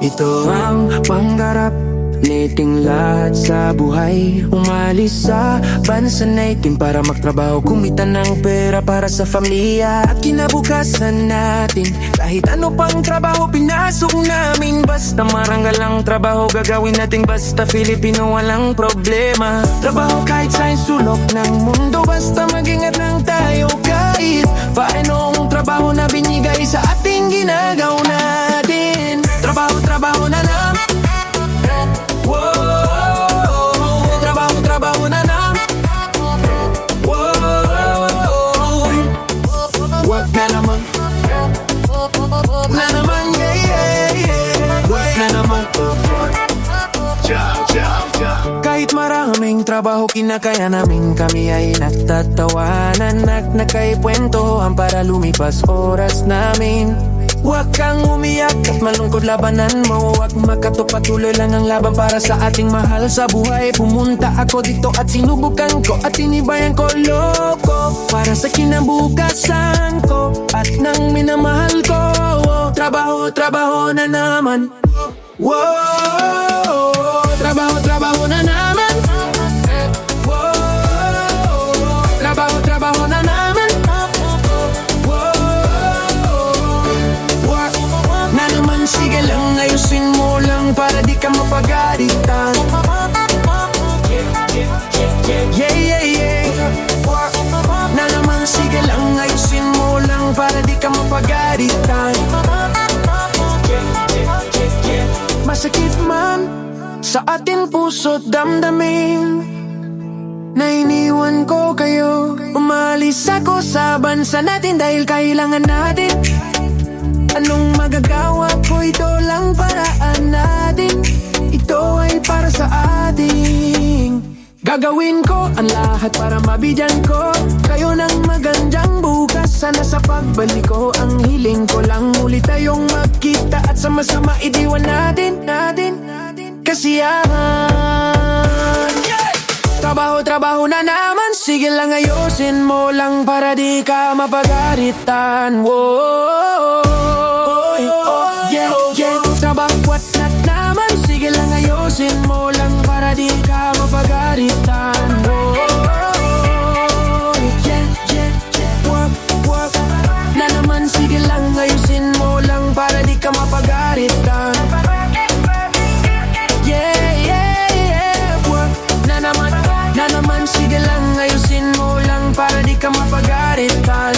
Ito ang pangarap nating lahat sa buhay. Umalis sa bansa natin para magtrabaho, kumita ng pera para sa pamilya at kinabukasan natin. Kahit ano pang trabaho pinasok namin, basta marangal ang trabaho gagawin natin. Basta Filipino walang problema. Trabaho kahit sa sulok ng mundo, basta mag-ingat lang tayo kahit paanong trabaho na binigay sa ating ginagawa natin. Trabaho na naman. Trabaho na naman. Work na naman. Na naman, work na naman. Kahit maraming trabaho kinakaya namin, kami ay nagtatawanan at nagkaipwentohan para lumipas oras namin. Huwag kang umiyak at malungkot labanan mo. Huwag makatupatuloy lang ang laban para sa ating mahal sa buhay. Pumunta ako dito at sinubukan ko at tinibayan ko loko para sa kinabukasan ko at nang minamahal ko. Trabaho na naman. Trabaho na naman. Trabaho na naman. Sige lang, ayusin mo lang para di ka mapagalitan. Na naman, sige lang, ayusin mo lang para di ka mapagalitan. Masakit man sa ating puso't damdamin na iniwan ko kayo. Umalis ako sa bansa natin dahil kailangan natin. Anong magagawa ko? Ito lang paraan natin. Ito ay para sa ating. Gagawin ko ang lahat para mabigyan ko kayo ng magandang bukas. Sana sa pagbalik ko, ang hiling ko lang ulit tayong magkita at sama-sama idiwan natin kasiyahan. Trabaho na naman. Sige lang, ayusin mo lang para di ka mapagalitan. Trabaho na naman. Sige lang, ayusin mo lang para di ka mapagalitan. Work na naman. Sige lang, ayusin mo lang para di ka mapagalitan. Na naman, sige lang, ayusin mo lang para di ka mapagalitan.